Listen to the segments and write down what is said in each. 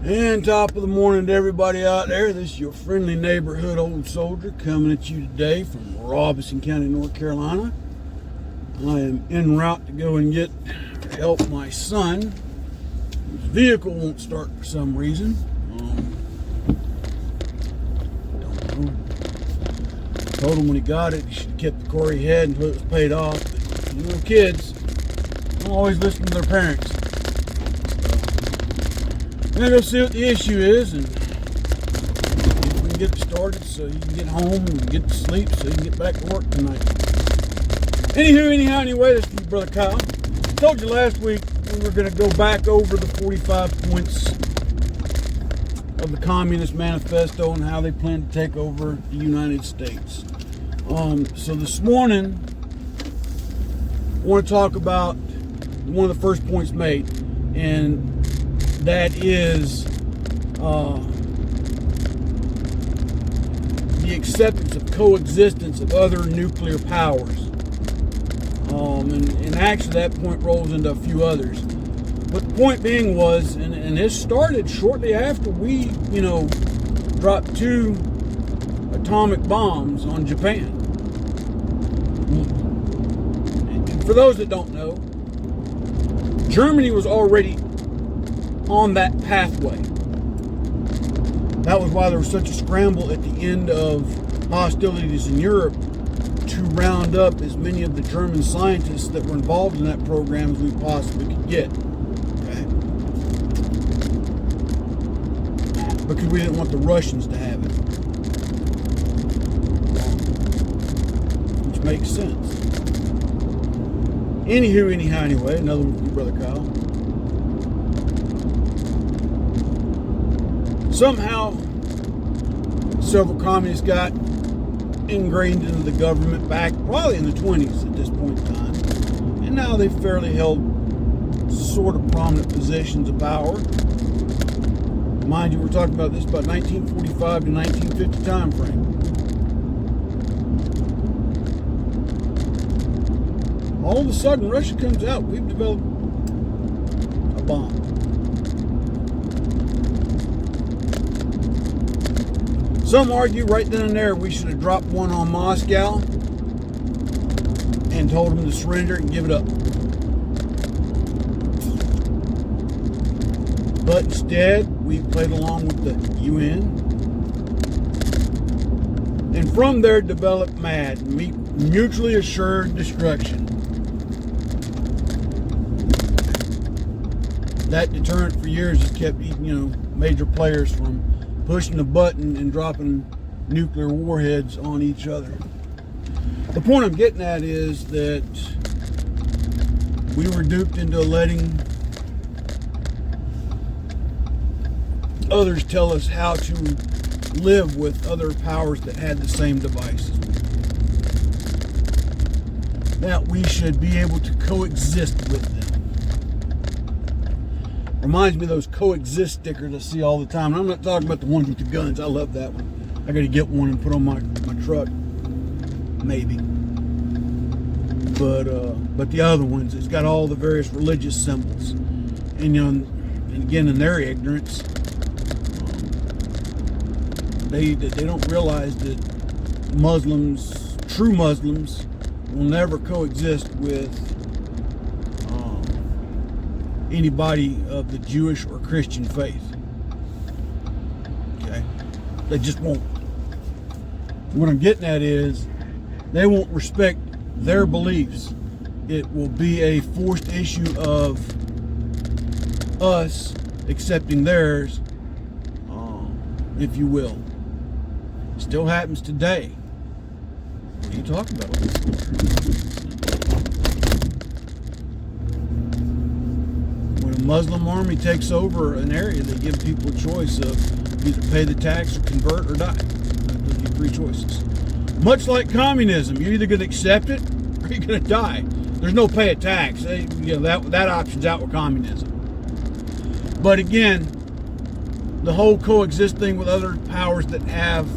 And top of the morning to everybody out there. This is your friendly neighborhood old soldier coming at you today from Robeson County, North Carolina. I am en route to go and help my son. His vehicle won't start for some reason. Don't know. Told him when he got it, he should have kept the car he had until it was paid off. But, kids don't always listen to their parents. I'm gonna go see what the issue is and see if we can get it started so he can get home and get to sleep so he can get back to work tonight. Anyway, this is your brother Kyle. I told you last week we were gonna go back over the 45 points of the Communist Manifesto and how they plan to take over the United States. So this morning I want to talk about one of the first points made, and that is the acceptance of coexistence of other nuclear powers. And actually that point rolls into a few others. But the point being was, and this started shortly after we, dropped 2 atomic bombs on Japan. And for those that don't know, Germany was already on that pathway. That was why there was such a scramble at the end of hostilities in Europe to round up as many of the German scientists that were involved in that program as we possibly could get. Okay? Because we didn't want the Russians to have it. Which makes sense. Anyway, another one from your brother Kyle. Somehow, several communists got ingrained into the government back probably in the 20s at this point in time. And now they've fairly held sort of prominent positions of power. Mind you, we're talking about this about 1945 to 1950 time frame. All of a sudden, Russia comes out. We've developed a bomb. Some argue right then and there we should have dropped one on Moscow and told them to surrender and give it up. But instead, we played along with the UN. And from there developed MAD, mutually assured destruction. That deterrent for years has kept, major players from pushing the button and dropping nuclear warheads on each other. The point I'm getting at is that we were duped into letting others tell us how to live with other powers that had the same devices. That we should be able to coexist with them. Reminds me of those coexist stickers I see all the time. And I'm not talking about the ones with the guns. I love that one. I got to get one and put on my truck, maybe. But the other ones, it's got all the various religious symbols. And and again, in their ignorance, they don't realize that Muslims, true Muslims, will never coexist with anybody of the Jewish or Christian faith. Okay? They just won't. What I'm getting at is they won't respect their beliefs. It will be a forced issue of us accepting theirs, if you will. Still happens today. What are you talking about? Muslim army takes over an area, they give people a choice of either pay the tax or convert or die. Those are your 3 choices. Much like communism, you're either going to accept it or you're going to die. There's no pay a tax. That option's out with communism. But again, the whole coexist thing with other powers that have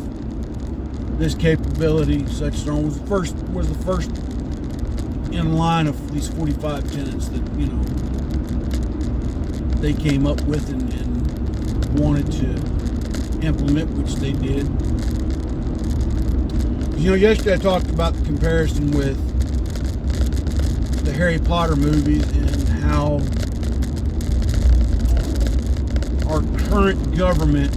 this capability, such as was the first in line of these 45 tenets that they came up with and wanted to implement, which they did. You know, yesterday I talked about the comparison with the Harry Potter movies and how our current government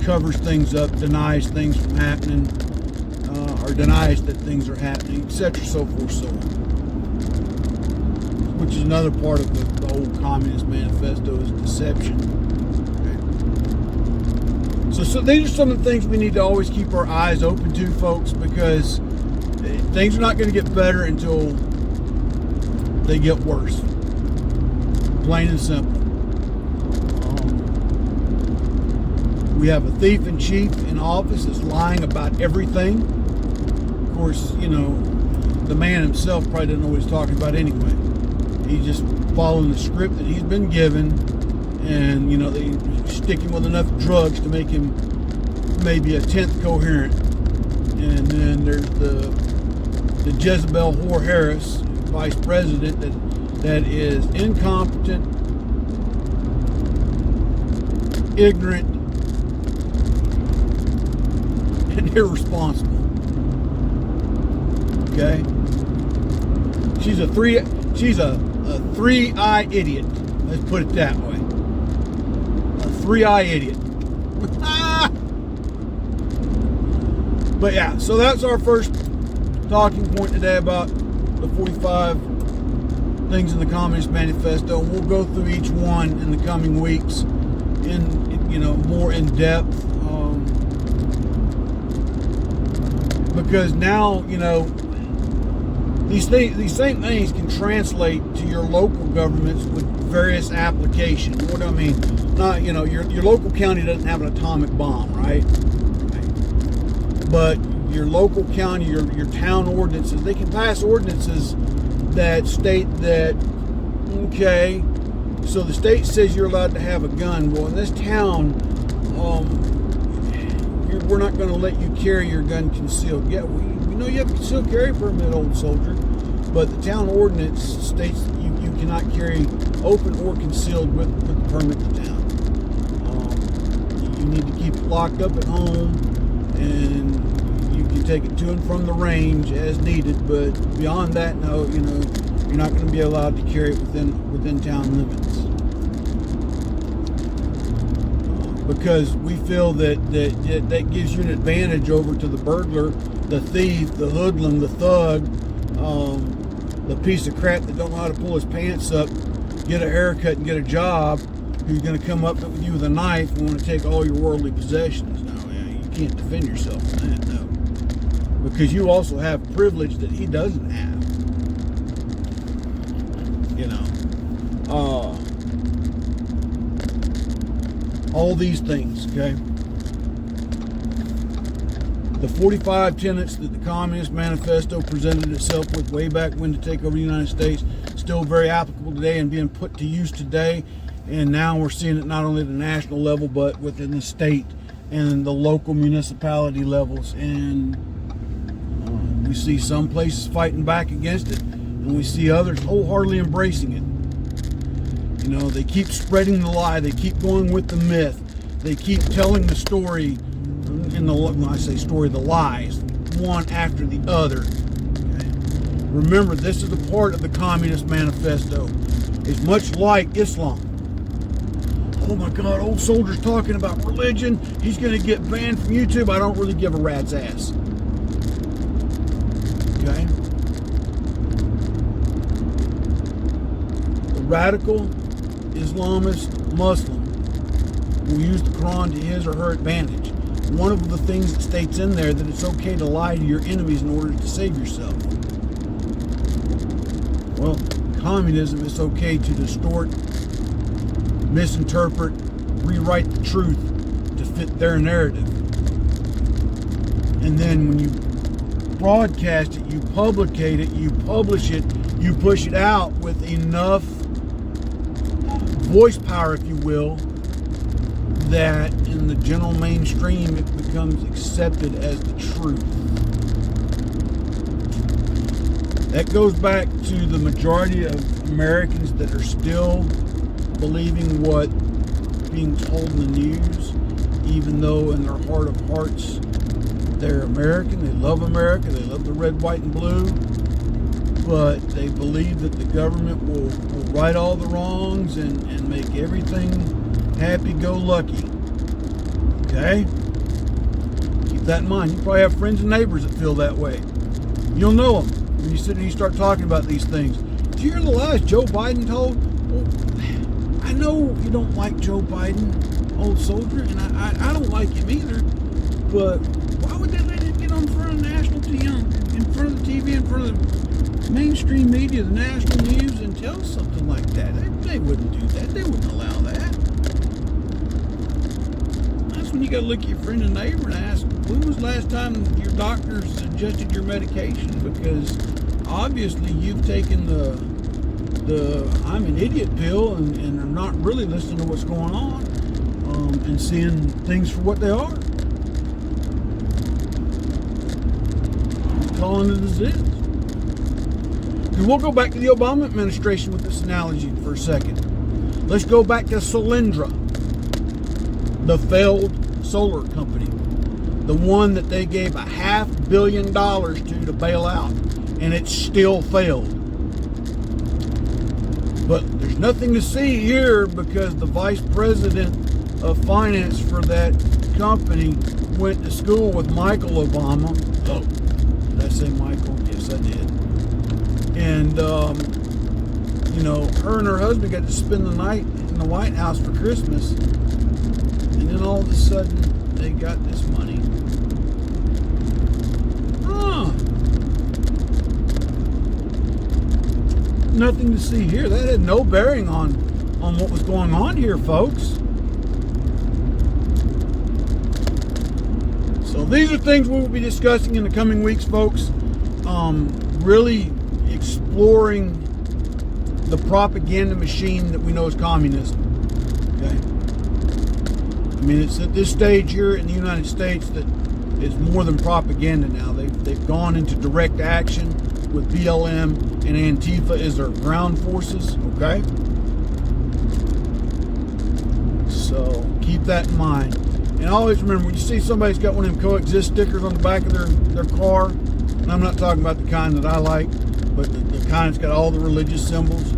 covers things up, denies things from happening, or denies that things are happening, etc., so forth, so on. Which is another part of the old Communist Manifesto, is deception. Okay. So these are some of the things we need to always keep our eyes open to, folks, because things are not going to get better until they get worse. Plain and simple. We have a thief in chief in office that's lying about everything. Of course, you know, the man himself probably doesn't know what he's talking about anyway. He's just following the script that he's been given, and, you know, they stick him with enough drugs to make him maybe a tenth coherent. And then there's the Jezebel whore Harris, vice president, that is incompetent, ignorant, and irresponsible. Okay? She's a three-eye idiot. Let's put it that way. A three-eye idiot. But yeah, so that's our first talking point today about the 45 things in the Communist Manifesto. We'll go through each one in the coming weeks in, you know, more in depth. Because now, you know, these same things can translate to your local governments with various applications. What do I mean? Not, you know, your local county doesn't have an atomic bomb, right? But your local county, your town ordinances, they can pass ordinances that state that, okay, so the state says you're allowed to have a gun. Well, in this town, we're not going to let you carry your gun concealed. Yeah, we know you have a concealed carry permit, old soldier, but the town ordinance states that you cannot carry open or concealed with the permit to town. You need to keep it locked up at home, and you can take it to and from the range as needed, but beyond that, no, you know, you're not going to be allowed to carry it within town limits. Because we feel that gives you an advantage over to the burglar, the thief, the hoodlum, the thug, the piece of crap that don't know how to pull his pants up, get a haircut and get a job, who's going to come up with you with a knife and want to take all your worldly possessions. Now, you can't defend yourself from that, no. Because you also have privilege that he doesn't have. You know. All these things, okay? The 45 tenets that the Communist Manifesto presented itself with way back when to take over the United States, still very applicable today and being put to use today. And now we're seeing it not only at the national level, but within the state and the local municipality levels. And we see some places fighting back against it, and we see others wholeheartedly embracing it. You know, they keep spreading the lie. They keep going with the myth. They keep telling the story, when I say story, the lies, one after the other. Okay? Remember, this is a part of the Communist Manifesto. It's much like Islam. Oh my God, old soldier's talking about religion. He's going to get banned from YouTube. I don't really give a rat's ass. Okay? The radical Islamist Muslim will use the Quran to his or her advantage. One of the things that states in there that it's okay to lie to your enemies in order to save yourself. Well, communism, it's okay to distort, misinterpret, rewrite the truth to fit their narrative. And then when you broadcast it, you publicate it, you publish it, you push it out with enough voice power, if you will, that in the general mainstream it becomes accepted as the truth. That goes back to the majority of Americans that are still believing what being told in the news, even though in their heart of hearts they're American, they love America, they love the red, white, and blue, but they believe that the government will right all the wrongs and make everything happy-go-lucky. Okay? Keep that in mind. You probably have friends and neighbors that feel that way. You'll know them when you sit and you start talking about these things. Did you hear the lies Joe Biden told? Well, I know you don't like Joe Biden, old soldier, and I don't like him either, but why would they let him get on front of national TV, in front of the TV, in front of the mainstream media, the national news, and tell something like that? They wouldn't do that. They wouldn't allow that. That's when you got to look at your friend and neighbor and ask, when was the last time your doctor suggested your medication? Because obviously you've taken the I'm an idiot pill and are not really listening to what's going on and seeing things for what they are. Calling it as it is. Because we'll go back to the Obama administration with this analogy for a second. Let's go back to Solyndra, the failed solar company, the one that they gave $500 million to bail out, and it still failed. But there's nothing to see here because the vice president of finance for that company went to school with Michael Obama. Oh, did I say Michael? Yes, I did. And, her and her husband got to spend the night in the White House for Christmas. And then all of a sudden, they got this money. Nothing to see here. That had no bearing on what was going on here, folks. So these are things we will be discussing in the coming weeks, folks. Really exploring the propaganda machine that we know as communism. Okay? I mean, it's at this stage here in the United States that it's more than propaganda now. They've gone into direct action with BLM and Antifa as their ground forces, okay? So keep that in mind. And always remember, when you see somebody's got one of them coexist stickers on the back of their car, and I'm not talking about the kind that I like, but the kind that's got all the religious symbols,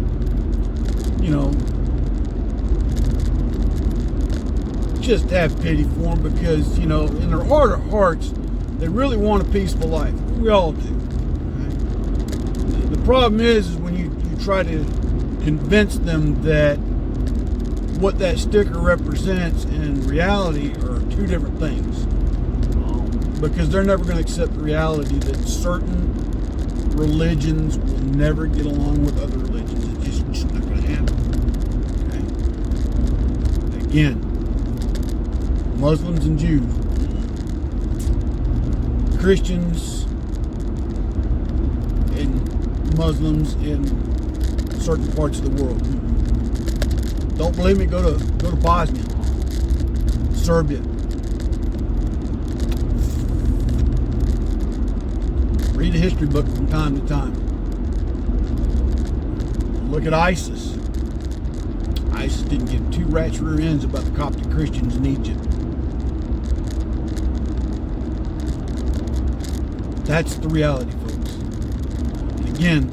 just have pity for them because, in their heart of hearts, they really want a peaceful life. We all do. The problem is when you try to convince them that what that sticker represents in reality are two different things. Because they're never going to accept the reality that certain religions will never get along with other religions. It's just not going to happen. Okay? Again, Muslims and Jews, Christians and Muslims in certain parts of the world. Don't believe me? Go to Bosnia, Serbia. Read a history book from time to time. Look at ISIS. ISIS didn't give two rats rear ends about the Coptic Christians in Egypt. That's the reality, folks. And again,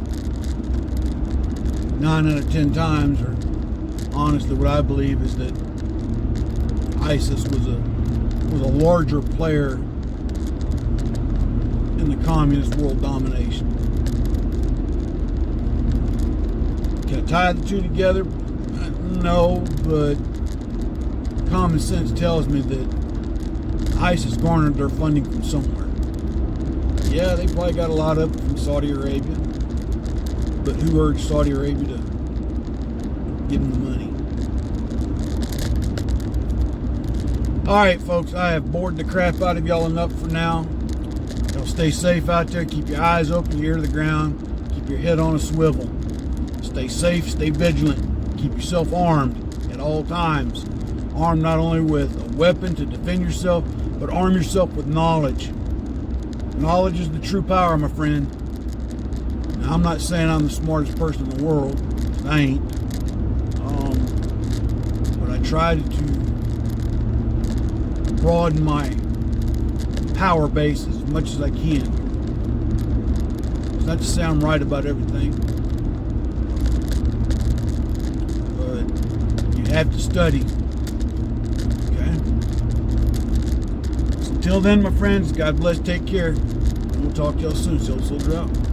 9 out of 10 times, or honestly what I believe is that ISIS was a larger player in the communist world domination. Can I tie the two together? No, but common sense tells me that ISIS garnered their funding from somewhere. Yeah, they probably got a lot of it from Saudi Arabia, but who urged Saudi Arabia to give them the money? All right, folks, I have bored the crap out of y'all enough for now. Y'all stay safe out there. Keep your eyes open, your ear to the ground. Keep your head on a swivel. Stay safe, stay vigilant. Keep yourself armed at all times. Armed not only with a weapon to defend yourself, but arm yourself with knowledge. Knowledge is the true power, my friend. Now, I'm not saying I'm the smartest person in the world. I ain't. But I try to broaden my power base as much as I can. It's not to sound right about everything, but you have to study. Okay? So until then, my friends, God bless, take care. And we'll talk to y'all soon. Soldier out.